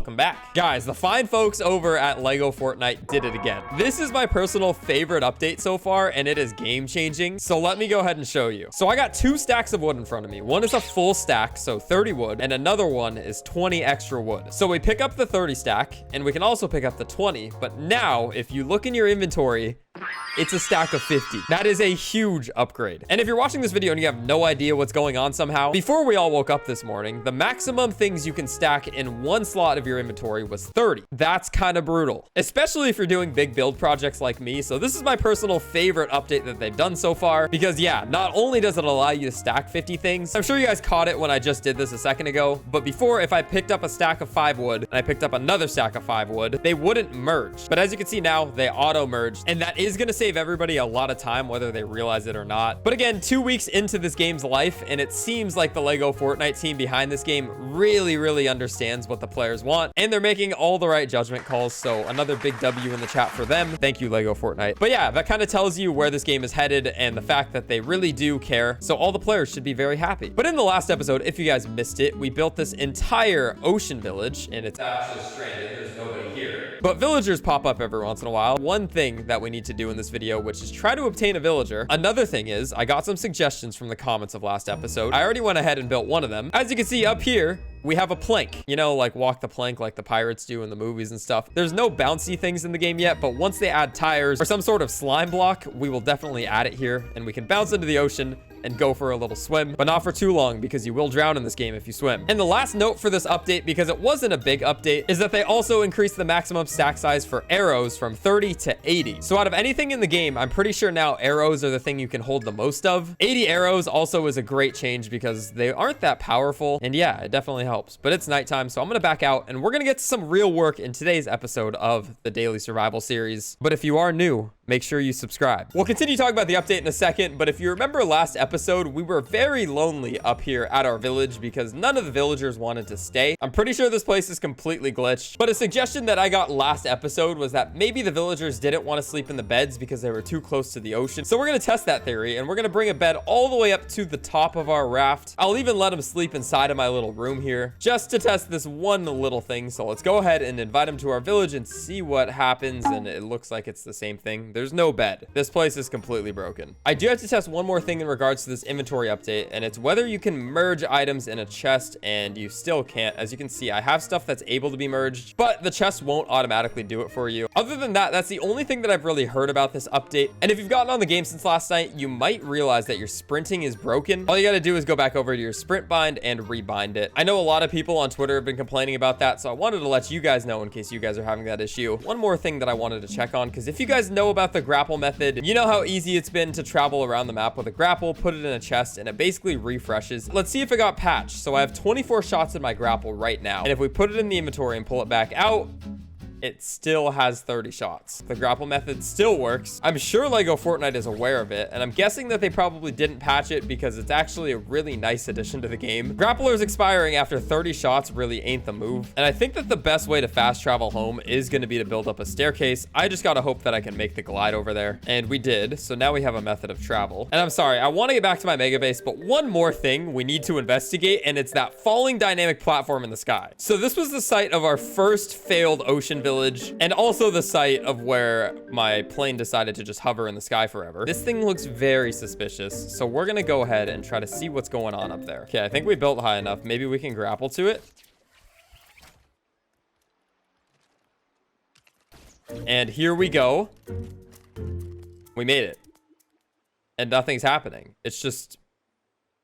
welcome back. Guys, the fine folks over at Lego Fortnite did it again. This is my personal favorite update so far, and it is game changing. So let me go ahead and show you. So I got 2 stacks of wood in front of me. One is a full stack, so 30 wood, and another one is 20 extra wood. So we pick up the 30 stack, and we can also pick up the 20. But now, if you look in your inventory, it's a stack of 50. That is a huge upgrade. And if you're watching this video and you have no idea what's going on somehow, before we all woke up this morning, the maximum things you can stack in one slot of your inventory was 30. That's kind of brutal, especially if you're doing big build projects like me. So this is my personal favorite update that they've done so far, because yeah, not only does it allow you to stack 50 things, I'm sure you guys caught it when I just did this a second ago, but before, if I picked up a stack of 5 wood and I picked up another stack of 5 wood, they wouldn't merge. But as you can see now, they auto merged, and that is going to save everybody a lot of time, whether they realize it or not. But again, 2 weeks into this game's life, and it seems like the Lego Fortnite team behind this game really understands what the players want, and they're making all the right judgment calls. So another big W in the chat for them. Thank you, Lego Fortnite. But yeah, that kind of tells you where this game is headed and the fact that they really do care. So all the players should be very happy. But in the last episode, if you guys missed it, we built this entire ocean village, and it's actually stranded. There's nobody here. But villagers pop up every once in a while. One thing that we need to do in this video, which is try to obtain a villager. Another thing is, I got some suggestions from the comments of last episode. I already went ahead and built one of them. As you can see up here, we have a plank, you know, like walk the plank like the pirates do in the movies and stuff. There's no bouncy things in the game yet, but once they add tires or some sort of slime block, we will definitely add it here, and we can bounce into the ocean and go for a little swim, but not for too long, because you will drown in this game if you swim. And the last note for this update, because it wasn't a big update, is that they also increased the maximum stack size for arrows from 30 to 80. So out of anything in the game, I'm pretty sure now arrows are the thing you can hold the most of. 80 arrows also is a great change because they aren't that powerful, and yeah, it definitely helps. But it's nighttime, so I'm gonna back out, and we're gonna get to some real work in today's episode of the Daily Survival series. But if you are new, make sure you subscribe. We'll continue talking about the update in a second, but if you remember last episode, we were very lonely up here at our village because none of the villagers wanted to stay. I'm pretty sure this place is completely glitched, but a suggestion that I got last episode was that maybe the villagers didn't want to sleep in the beds because they were too close to the ocean. So we're going to test that theory, and we're going to bring a bed all the way up to the top of our raft. I'll even let them sleep inside of my little room here just to test this one little thing. So let's go ahead and invite them to our village and see what happens. And it looks like it's the same thing. There's no bed. This place is completely broken. I do have to test one more thing in regards to this inventory update, and it's whether you can merge items in a chest, and you still can't. As you can see, I have stuff that's able to be merged, but the chest won't automatically do it for you. Other than that, that's the only thing that I've really heard about this update. And if you've gotten on the game since last night, you might realize that your sprinting is broken. All you got to do is go back over to your sprint bind and rebind it. I know a lot of people on Twitter have been complaining about that, so I wanted to let you guys know in case you guys are having that issue. One more thing that I wanted to check on, because if you guys know about the grapple method, you know how easy it's been to travel around the map with a grapple, put it in a chest, and it basically refreshes. Let's see if it got patched. So I have 24 shots in my grapple right now, and if we put it in the inventory and pull it back out, it still has 30 shots. The grapple method still works. I'm sure Lego Fortnite is aware of it, and I'm guessing that they probably didn't patch it because it's actually a really nice addition to the game. Grapplers expiring after 30 shots really ain't the move, and I think that the best way to fast travel home is going to be to build up a staircase. I just gotta hope that I can make the glide over there, and we did. So now we have a method of travel. And I'm sorry, I want to get back to my mega base, but one more thing we need to investigate, and it's that falling dynamic platform in the sky. So this was the site of our first failed ocean village, and also the site of where my plane decided to just hover in the sky forever. This thing looks very suspicious, so we're gonna go ahead and try to see what's going on up there. Okay, I think we built high enough. Maybe we can grapple to it. And here we go. We made it. And nothing's happening. It's just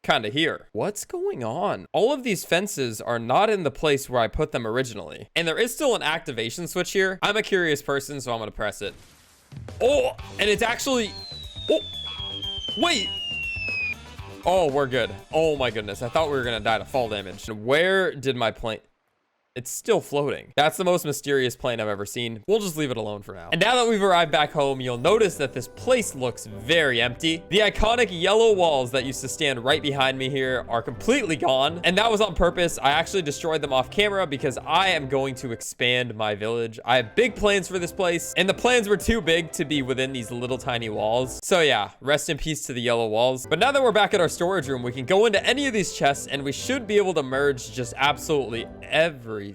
kind of here. What's going on? All of these fences are not in the place where I put them originally. And there is still an activation switch here. I'm a curious person, so I'm going to press it. Oh, and it's actually... Oh, wait. Oh, we're good. Oh my goodness. I thought we were going to die to fall damage. Where did my plane... It's still floating. That's the most mysterious plane I've ever seen. We'll just leave it alone for now. And now that we've arrived back home, you'll notice that this place looks very empty. The iconic yellow walls that used to stand right behind me here are completely gone. And that was on purpose. I actually destroyed them off camera because I am going to expand my village. I have big plans for this place, and the plans were too big to be within these little tiny walls. So yeah, rest in peace to the yellow walls. But now that we're back at our storage room, we can go into any of these chests, and we should be able to merge just absolutely everything.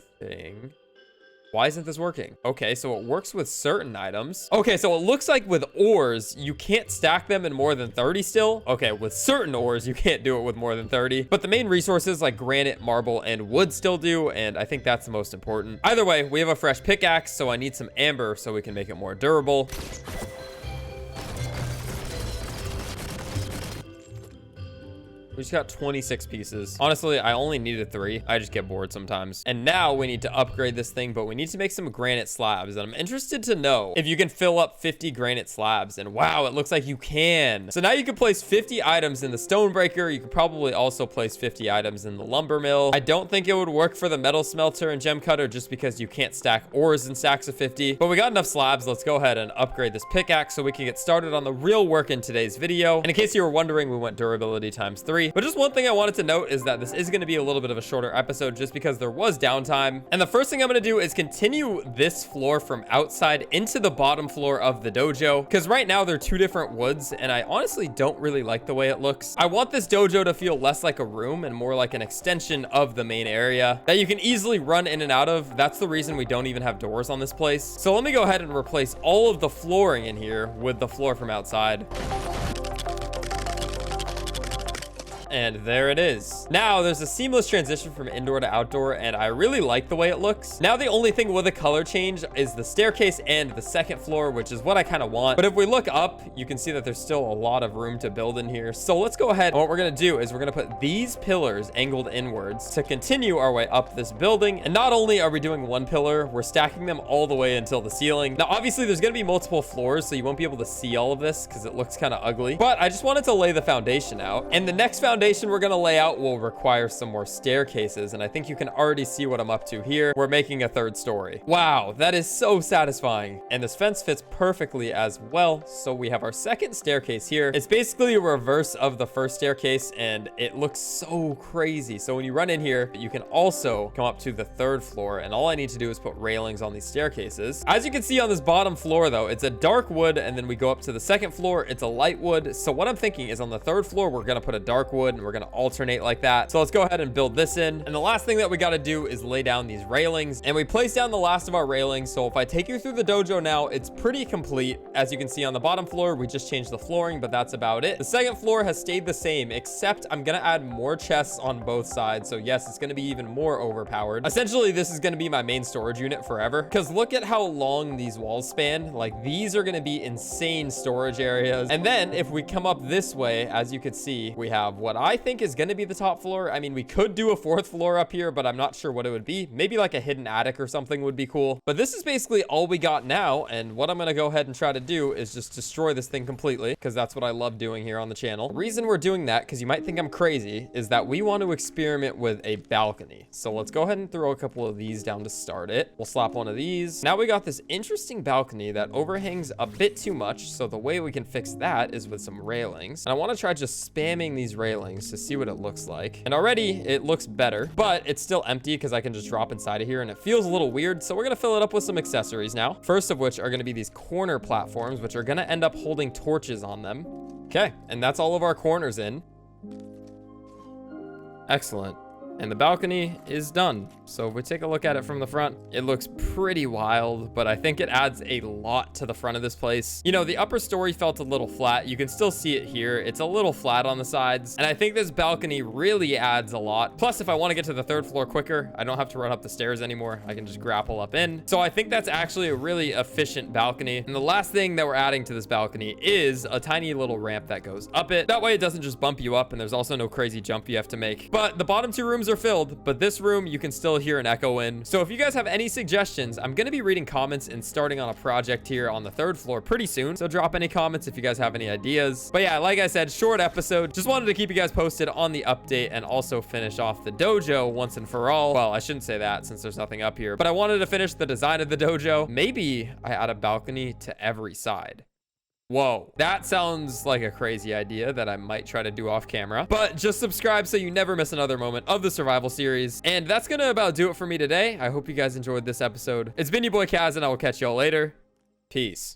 Why isn't this working? Okay, so it works with certain items. Okay, so it looks like with ores, you can't stack them in more than 30 still. Okay, with certain ores, you can't do it with more than 30. But the main resources like granite, marble, and wood still do, and I think that's the most important. Either way, we have a fresh pickaxe, so I need some amber so we can make it more durable. We just got 26 pieces. Honestly, I only needed 3. I just get bored sometimes. And now we need to upgrade this thing, but we need to make some granite slabs. And I'm interested to know if you can fill up 50 granite slabs. And wow, it looks like you can. So now you can place 50 items in the stone breaker. You could probably also place 50 items in the lumber mill. I don't think it would work for the metal smelter and gem cutter just because you can't stack ores in stacks of 50. But we got enough slabs. Let's go ahead and upgrade this pickaxe so we can get started on the real work in today's video. And in case you were wondering, we went durability times 3. But just one thing I wanted to note is that this is going to be a little bit of a shorter episode just because there was downtime. And the first thing I'm going to do is continue this floor from outside into the bottom floor of the dojo, because right now they're 2 different woods and I honestly don't really like the way it looks. I want this dojo to feel less like a room and more like an extension of the main area that you can easily run in and out of. That's the reason we don't even have doors on this place. So let me go ahead and replace all of the flooring in here with the floor from outside. And there it is. Now there's a seamless transition from indoor to outdoor, and I really like the way it looks. Now the only thing with a color change is the staircase and the second floor, which is what I kind of want. But if we look up, you can see that there's still a lot of room to build in here. So let's go ahead. And what we're gonna do is we're gonna put these pillars angled inwards to continue our way up this building. And not only are we doing one pillar, we're stacking them all the way until the ceiling. Now obviously there's gonna be multiple floors, so you won't be able to see all of this because it looks kind of ugly. But I just wanted to lay the foundation out. And the next foundation we're going to lay out will require some more staircases, and I think you can already see what I'm up to here. We're making a 3rd story. Wow, that is so satisfying. And this fence fits perfectly as well. So we have our 2nd staircase here. It's basically a reverse of the 1st staircase, and it looks so crazy. So when you run in here, you can also come up to the 3rd floor, and all I need to do is put railings on these staircases. As you can see on this bottom floor though, it's a dark wood, and then we go up to the 2nd floor, it's a light wood. So what I'm thinking is on the 3rd floor, we're going to put a dark wood, and we're going to alternate like that. So let's go ahead and build this in. And the last thing that we got to do is lay down these railings, and we place down the last of our railings. So if I take you through the dojo now, it's pretty complete. As you can see on the bottom floor, we just changed the flooring, but that's about it. The 2nd floor has stayed the same, except I'm going to add more chests on both sides. So yes, it's going to be even more overpowered. Essentially, this is going to be my main storage unit forever, because look at how long these walls span. Like, these are going to be insane storage areas. And then if we come up this way, as you can see, we have what I think is going to be the top floor. I mean, we could do a 4th floor up here, but I'm not sure what it would be. Maybe like a hidden attic or something would be cool. But this is basically all we got now. And what I'm going to go ahead and try to do is just destroy this thing completely, because that's what I love doing here on the channel. The reason we're doing that, because you might think I'm crazy, is that we want to experiment with a balcony. So let's go ahead and throw a couple of these down to start it. We'll slap one of these. Now we got this interesting balcony that overhangs a bit too much. So the way we can fix that is with some railings. And I want to try just spamming these railings to see what it looks like. And already it looks better, but it's still empty because I can just drop inside of here and it feels a little weird. So we're going to fill it up with some accessories now. First of which are going to be these corner platforms, which are going to end up holding torches on them. Okay, and that's all of our corners in. Excellent. And the balcony is done. So if we take a look at it from the front, it looks pretty wild, but I think it adds a lot to the front of this place. You know, the upper story felt a little flat. You can still see it here. It's a little flat on the sides. And I think this balcony really adds a lot. Plus, if I want to get to the 3rd floor quicker, I don't have to run up the stairs anymore. I can just grapple up in. So I think that's actually a really efficient balcony. And the last thing that we're adding to this balcony is a tiny little ramp that goes up it. That way it doesn't just bump you up, and there's also no crazy jump you have to make. But the bottom 2 rooms are filled, but this room you can still hear an echo in. So if you guys have any suggestions, I'm going to be reading comments and starting on a project here on the 3rd floor pretty soon. So drop any comments if you guys have any ideas. But yeah, like I said, short episode. Just wanted to keep you guys posted on the update and also finish off the dojo once and for all. Well, I shouldn't say that since there's nothing up here, but I wanted to finish the design of the dojo. Maybe I add a balcony to every side. Whoa, that sounds like a crazy idea that I might try to do off camera, but just subscribe so you never miss another moment of the survival series. And that's gonna about do it for me today. I hope you guys enjoyed this episode. It's been your boy Kaz, and I will catch y'all later. Peace.